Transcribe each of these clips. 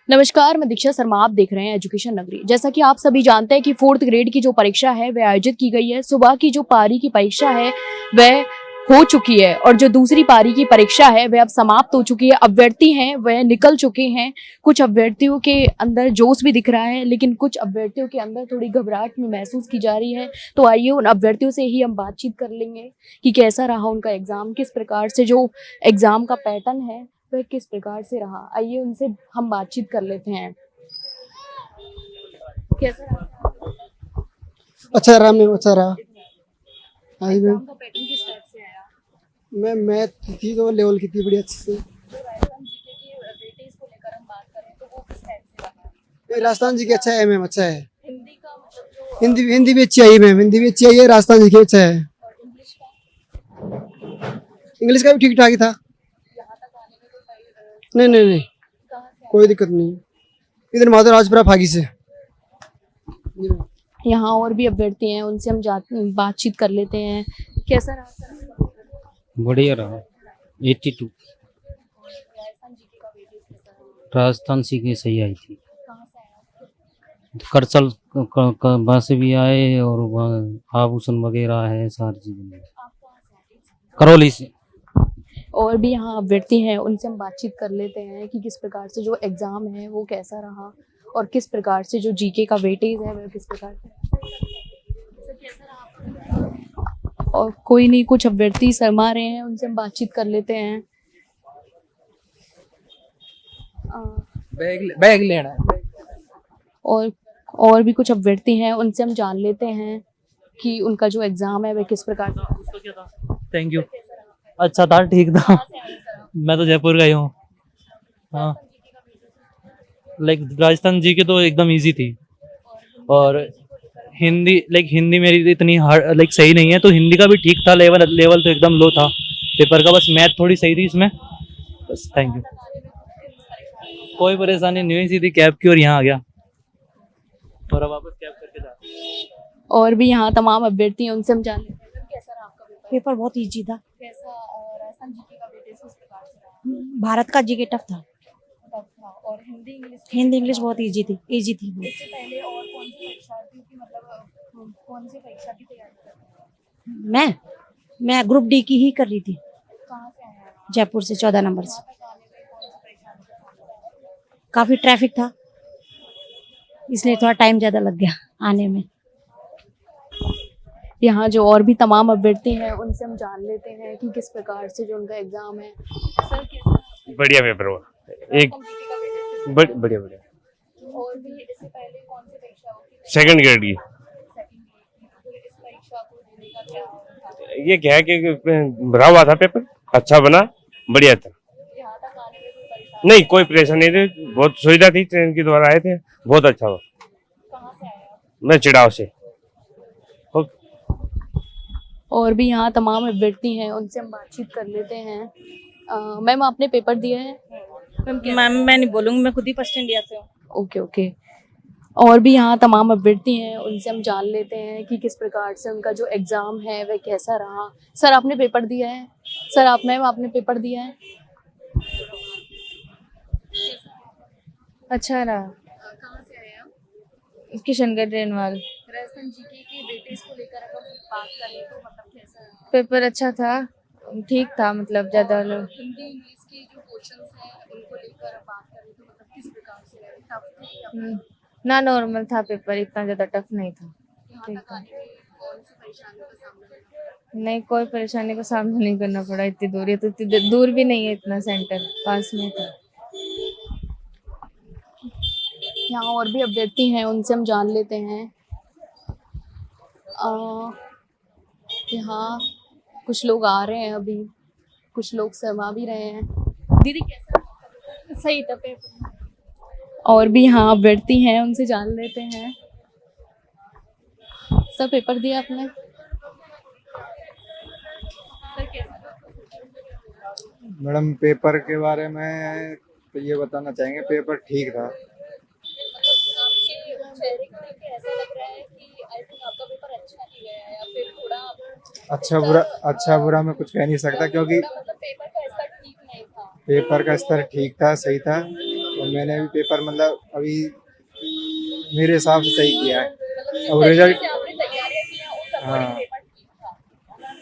नमस्कार, मैं दीक्षा शर्मा। आप देख रहे हैं एजुकेशन नगरी। जैसा कि आप सभी जानते हैं कि 4th ग्रेड की जो परीक्षा है वह आयोजित की गई है। सुबह की जो पारी की परीक्षा है वह हो चुकी है और जो दूसरी पारी की परीक्षा है वह अब समाप्त हो चुकी है। अभ्यर्थी हैं वह निकल चुके हैं। कुछ अभ्यर्थियों के अंदर जोश भी दिख रहा है, लेकिन कुछ अभ्यर्थियों के अंदर थोड़ी घबराहट में महसूस की जा रही है। तो आइए उन अभ्यर्थियों से ही हम बातचीत कर लेंगे कि कैसा रहा उनका एग्जाम, किस प्रकार से जो एग्जाम का पैटर्न है वह किस प्रकार से रहा। आइए उनसे हम बातचीत कर लेते हैं। कैसा रहा अच्छा रहा मैम, अच्छा रहा। हाँ जी मैम। एग्जाम का पैटर्न किस टाइप से आया? मैम मैथ थी तो लेवल की थी बड़ी अच्छी से। तो राजस्थान जीके की वेटेज को लेकर हम बात करें तो वो किस टाइप से रहा? राजस्थान जी की अच्छा है मैम, अच्छा है। हिंदी का मतलब जो हिंदी भी अच्छी आई है मैम, हिंदी भी अच्छी आई है। राजस्थान जी की अच्छा है। और इंग्लिश का इंग्लिश का भी ठीक ठाक ही था। यहाँ तक आने में कोई नहीं कहाँ से कोई दिक्कत नहीं। इधर माधव राजपुरा फागी से। जी मैम। यहाँ और भी अभ्यर्थी हैं, उनसे हम बातचीत कर लेते हैं। कैसा रहा सर? बढ़िया रहा। 82। राजस्थान जीके का वेटेज कैसा रहा? राजस्थान सीखे सही आई थी। कहाँ से आया? करचल वहाँ से भी आए और वहाँ आभूषण वगैरह है सारी चीजें। आप कहाँ से आए? करौली से। और भी यहाँ अभ्यर्थी हैं, उनसे हम बातचीत कर लेते हैं कि किस प्रकार से जो एग्ज़ाम है वो कैसा रहा और किस प्रकार से जो जीके का वेटेज है वह किस प्रकार से और कोई नहीं, कुछ अभ्यर्थी शर्मा रहे हैं, उनसे हम बातचीत कर लेते हैं। बैग लेना है। और भी कुछ अभ्यर्थी हैं, उनसे हम जान लेते हैं कि उनका जो एग्ज़ाम है वह किस प्रकार से। Thank you. अच्छा था, ठीक था। मैं तो जयपुर का ही हूँ। हाँ, राजस्थान जी के तो एकदम इजी थी। और हिंदी मेरी इतनी हार्ड सही नहीं है, तो हिंदी का भी ठीक था। लेवल तो एकदम लो था पेपर का। बस मैथ थोड़ी सही थी इसमें। बस थैंक यू। कोई परेशानी नहीं हुई, सीधी कैब की और यहाँ आ गया और अब वापस कैब करके जा रहा हूं। और भी यहाँ तमाम अभ्यर्थी हैं, उनसे हम जान लेते हैं। कैसा रहा आपका पेपर? पेपर बहुत इजी था। कैसा राजस्थान जीके का वेटेज किस प्रकार से रहा? भारत का जीके टफ था। टफ था। और हिंदी इंग्लिश बहुत इजी थी बहुत। इससे पहले और कौन सी परीक्षार्थी की मतलब कौन सी परीक्षा की तैयारी कर रहे हैं? मैं ग्रुप डी की ही कर रही थी, कहाँ से आए हैं? जयपुर से 14 नंबर से। यहाँ तक आने में कौन सी परेशानी का सामना करना काफी ट्रैफिक था, इसलिए थोड़ा टाइम ज्यादा लग गया आने में। पड़ा? यहाँ जो और भी तमाम अभ्यर्थी हैं, उनसे हम जान लेते हैं कि किस प्रकार से जो उनका एग्जाम है। सर कैसा? बढ़िया पेपर हुआ। एक जीके का वेटेज बढ़िया। और भी इससे पहले कौन सी परीक्षा होती है? सेकंड ग्रेड की। सेकंड ग्रेड की। इस परीक्षा को देने का क्या था? ये क्या है कि भरा हुआ था पेपर, अच्छा बना, बढ़िया था। यहाँ तक आने में कोई परेशानी? नहीं कोई परेशानी नहीं थी, बहुत सुविधा थी। ट्रेन के द्वारा आए थे, बहुत अच्छा हुआ। कहाँ से आए आप? मैं चिड़ाव से। और भी यहाँ तमाम अभ्यर्थी हैं, उनसे हम बातचीत कर लेते हैं। मैम आपने पेपर दिया है? मैम मैं नहीं बोलूंगी, मैं खुद ही फर्स्ट इंडिया से हूँ। ओके। और भी यहाँ तमाम अभ्यर्थी हैं, उनसे हम जान लेते हैं कि किस प्रकार से उनका जो एग्ज़ाम है वह कैसा रहा। सर आपने पेपर दिया है? सर मैम आपने पेपर दिया है? अच्छा रहा। कहाँ से आए आप? किशनगढ़ रेनवाल। राजस्थान जीके के वेटेज को लेकर अगर हम बात करें तो मतलब कैसा रहा? पेपर अच्छा था, ठीक था, मतलब ज्यादा लोग। हिंदी इंग्लिश के जो क्वेश्चंस हैं उनको लेकर बात करें तो मतलब किस प्रकार से रहे? टफ थे या ना नॉर्मल था पेपर, इतना ज्यादा टफ नहीं था। यहाँ ठीक तक है। आने में कौन सी परेशानियों का सामना करना पड़ा? नहीं, कोई परेशानी का सामना नहीं करना पड़ा। इतनी दूर है तो इतनी दूर भी नहीं है, इतना सेंटर पास में था। यहाँ और भी अभ्यर्थी हैं, उनसे हम जान लेते हैं। यहाँ कुछ लोग आ रहे हैं अभी, कुछ लोग शर्मा भी रहे हैं। दीदी कैसा रहा? सही था पेपर। और भी यहाँ अभ्यर्थी हैं, उनसे जान लेते हैं। सर पेपर दिया आपने? सर कैसा? मैडम पेपर के बारे में तो ये बताना चाहेंगे, पेपर ठीक था। आपके चेहरे को देख के ऐसा लग रहा है कि आई थिंक आपका पेपर अच्छा नहीं गया है या फिर थोड़ा अच्छा बुरा मैं कुछ कह नहीं सकता, क्योंकि मतलब पेपर का स्तर ठीक नहीं था। पेपर का स्तर ठीक था, सही था। और मैंने भी पेपर मतलब अभी मेरे हिसाब से सही किया है। अब रिजल्ट, हाँ,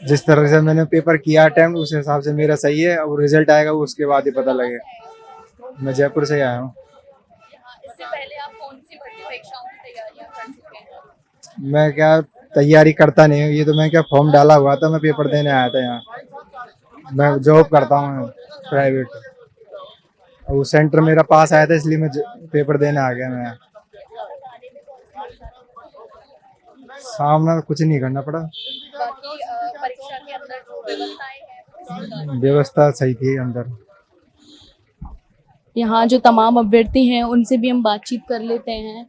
जिस तरह से मैंने पेपर किया अटेम्प्ट उस हिसाब से मेरा सही है। अब रिजल्ट आएगा वो उसके बाद ही पता लगेगा। मैं जयपुर से आया हूँ। इससे पहले आप कौन सी भर्ती परीक्षाओं की तैयारियां कर चुके हैं? मैं क्या तैयारी करता नहीं हूँ, ये तो मैं क्या फॉर्म डाला हुआ था, मैं पेपर देने आया था यहाँ। मैं जॉब करता हूँ प्राइवेट, वो सेंटर मेरा पास आया था इसलिए मैं पेपर देने आ गया। मैं सामना कुछ नहीं करना पड़ा, बाकी परीक्षा के अंदर जो व्यवस्थाएं हैं वो व्यवस्था सही थी अंदर। यहाँ जो तमाम अभ्यर्थी हैं उनसे भी हम बातचीत कर लेते हैं।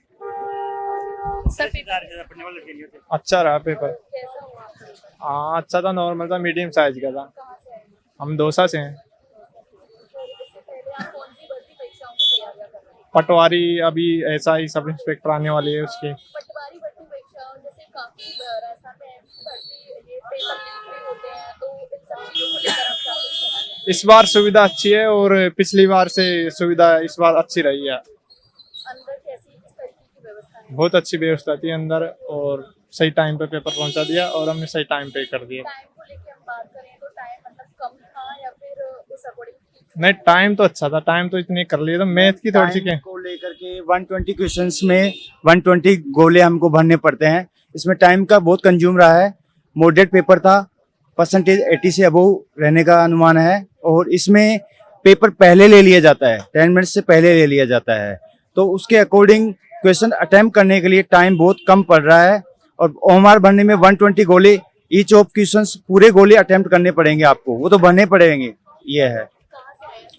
सर पेपर अच्छा रहा पेपर। कैसा हुआ आपका? हाँ अच्छा था, नॉर्मल था, मीडियम साइज का था। कहाँ से आए? हम दौसा से हैं। इससे पहले आप कौन सी भर्ती परीक्षाओं की तैयारियां कर रहे हैं? पटवारी अभी ऐसा ही सब इंस्पेक्टर आने वाली है उसकी। पटवारी भर्ती परीक्षा जैसे काफी राजस्थान में ऐसी भर्ती ये पेपर लीक भी होते हैं, तो इन सब चीजों को लेकर आप क्या कुछ कहना चाहेंगे? इस बार सुविधा अच्छी है और पिछली बार से सुविधा इस बार अच्छी रही है। अंदर कैसी किस तरीके की व्यवस्था है? बहुत अच्छी व्यवस्था थी अंदर और सही टाइम पे पेपर पहुंचा दिया और हमने सही टाइम पे कर दिया। टाइम को लेके हम बात करें तो टाइम मतलब कम था या फिर उस अकॉर्डिंग ठीक था? नहीं टाइम तो अच्छा था, टाइम तो इतने कर लिए। तो मैथ की थोड़ी सी टाइम को लेकर के 120 क्वेश्चंस में 120 गोले हमको भरने पड़ते हैं। इसमें टाइम का बहुत कंज्यूम रहा है। मॉडरेट पेपर था, परसेंटेज 80 से अबव रहने का अनुमान है और इसमें पेपर पहले ले लिया जाता है, 10 मिनट से पहले ले लिया जाता है। तो उसके अकॉर्डिंग क्वेश्चन अटेम्प्ट करने के लिए टाइम बहुत कम पड़ रहा है और ओएमआर भरने में 120 गोले ईच ऑफ क्वेश्चंस पूरे गोले अटेम्प्ट करने पड़ेंगे आपको, वो तो भरने पड़ेंगे। ये है।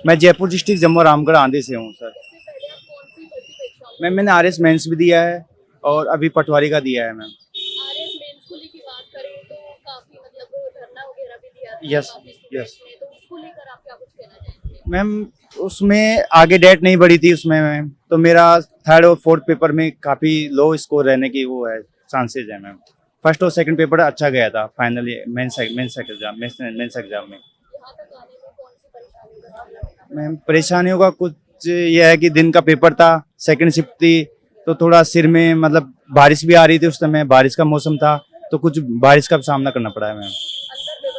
मैं जयपुर डिस्ट्रिक्ट जम्मू रामगढ़ आंधी से हूँ सर। इससे पहले आप कौन सी भर्ती परीक्षाओं मैंने आरएस मेंस भी दिया है और अभी पटवारी का दिया है मैम। आरएस मेंस को लेके बात करें तो काफी मतलब धरना वगैरह भी दिया था Yes, काफी yes. स्टूडेंट्स ने, तो उसको लेकर आप क्या कुछ कहना चाहेंगे? मैम उसमें आगे डेट नहीं बढ़ी थी उसमें मैम, तो मेरा 3rd और 4th पेपर में काफ़ी लो स्कोर रहने की वो है चांसेस है मैम। फर्स्ट और सेकंड पेपर अच्छा गया था फाइनली मेंस एग्जाम में। यहाँ तक आने में कौन सी परेशानियों का सामना करना पड़ा? मैम परेशानियों का कुछ ये है कि दिन का पेपर था, सेकंड शिफ्ट थी, तो थोड़ा सिर में मतलब बारिश भी आ रही थी उस समय, बारिश का मौसम था तो कुछ बारिश का सामना करना पड़ा है मैम। अंदर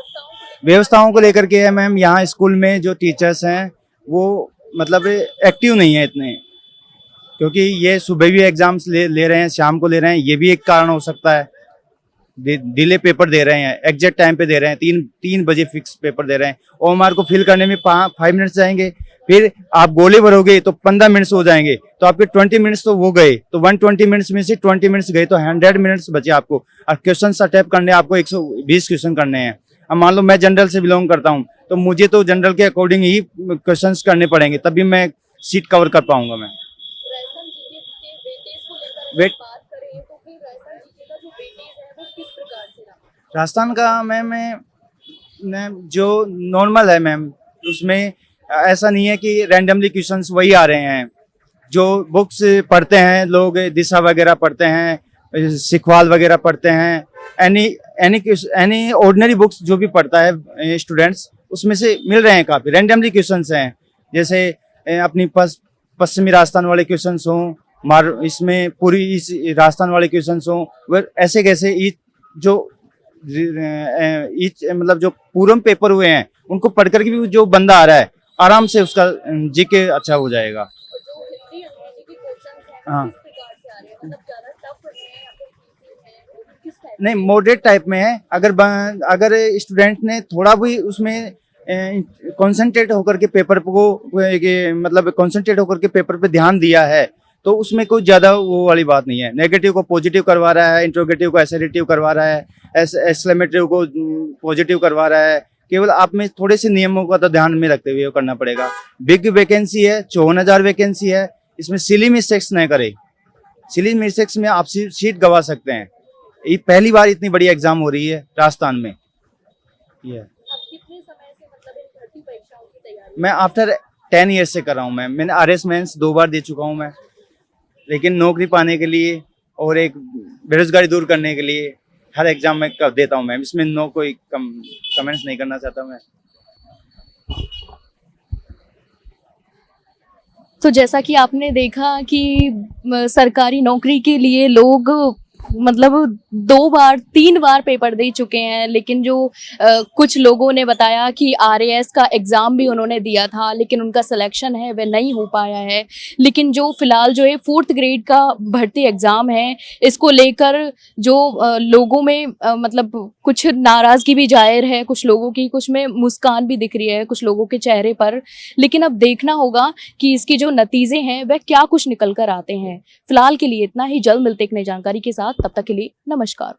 व्यवस्थाओं को लेकर के है मैम, यहाँ स्कूल में जो टीचर्स हैं वो मतलब एक्टिव नहीं है इतने, क्योंकि ये सुबह भी एग्जाम्स ले रहे हैं, शाम को ले रहे हैं, ये भी एक कारण हो सकता है। डिले पेपर दे रहे हैं, एग्जैक्ट टाइम पे दे रहे हैं, 3 बजे फिक्स पेपर दे रहे हैं। ओएमआर को फिल करने में 5 मिनट्स जाएंगे, फिर आप गोले भरोगे तो 15 मिनट्स हो जाएंगे, तो आपके 20 मिनट्स तो वो गए, तो 120 मिनट्स में से 20 मिनट्स गए तो 100 मिनट्स बचे आपको। और क्वेश्चन अटेम्प्ट करने आपको 120 क्वेश्चन करने हैं। अब मान लो मैं जनरल से बिलोंग करता हूँ तो मुझे तो जनरल के अकॉर्डिंग ही क्वेश्चंस करने पड़ेंगे, तभी मैं सीट कवर कर पाऊंगा मैं। राजस्थान जीके के वेटेज को लेकर वेट बात करें तो फिर राजस्थान जीके का जो वेटेज है वो किस प्रकार से रहा? राजस्थान का मैम जो नॉर्मल है मैम, उसमें ऐसा नहीं है कि रैंडमली क्वेश्चंस वही आ रहे हैं। जो बुक्स पढ़ते हैं लोग, दिशा वगैरह पढ़ते हैं, सिखवाल वगैरह पढ़ते हैं, एनी ऑर्डिनरी बुक्स जो भी पढ़ता है स्टूडेंट्स, उसमें से मिल रहे हैं काफ़ी रैंडमली क्वेश्चंस हैं। जैसे अपनी पश्चिमी राजस्थान वाले क्वेश्चंस हों, इसमें पूरी इस राजस्थान वाले क्वेश्चंस हों, वह ऐसे कैसे मतलब जो पूरम पेपर हुए हैं उनको पढ़ करके भी जो बंदा आ रहा है आराम से उसका जीके अच्छा हो जाएगा। और जो हिंदी अंग्रेजी के क्वेश्चंस हैं हाँ। वो किस प्रकार से आ रहे हैं? मतलब ज्यादा टफ है या फिर इजी है, किस टाइप? नहीं, मॉडरेट टाइप में है। अगर स्टूडेंट ने थोड़ा भी उसमें कंसंट्रेट होकर के पेपर को मतलब कंसंट्रेट होकर के पेपर पे ध्यान दिया है तो उसमें कोई ज़्यादा वो वाली बात नहीं है। नेगेटिव को पॉजिटिव करवा रहा है, इंट्रोगेटिव को एसरेटिव करवा रहा है, एक्सक्लेमेटिव को पॉजिटिव करवा रहा है। केवल आप में थोड़े से नियमों का तो ध्यान में रखते हुए करना पड़ेगा। बिग वैकेंसी है, 54,000 वैकेंसी है, इसमें सिली मिस्टेक्स नहीं करे। सिली मिस्टेक्स में आप सीट गंवा सकते हैं। ये पहली बार इतनी बड़ी एग्जाम हो रही है राजस्थान में। ये अब कितने समय से मतलब इन भर्ती परीक्षाओं की तैयारी? मैं आफ्टर 10 ईयर्स से कर रहा हूँ मैम। मैंने आरएस मेंस 2 बार दे चुका हूँ मैं, लेकिन नौकरी पाने के लिए और एक बेरोजगारी दूर करने के लिए हर एग्जाम में कर देता हूँ मैम। इसमें कोई कमेंट्स नहीं करना चाहता मैं। तो जैसा कि आपने देखा कि सरकारी नौकरी के लिए लोग मतलब 2 बार 3 बार पेपर दे चुके हैं, लेकिन जो कुछ लोगों ने बताया कि आरएएस का एग्ज़ाम भी उन्होंने दिया था लेकिन उनका सिलेक्शन है वह नहीं हो पाया है। लेकिन जो फ़िलहाल जो है 4th ग्रेड का भर्ती एग्ज़ाम है, इसको लेकर जो लोगों में मतलब कुछ नाराज़गी भी ज़ाहिर है, कुछ लोगों की, कुछ में मुस्कान भी दिख रही है कुछ लोगों के चेहरे पर। लेकिन अब देखना होगा कि इसके जो नतीजे हैं वह क्या कुछ निकल कर आते हैं। फ़िलहाल के लिए इतना ही, जल्द मिलते एक नई जानकारी के साथ, तब तक के लिए नमस्कार।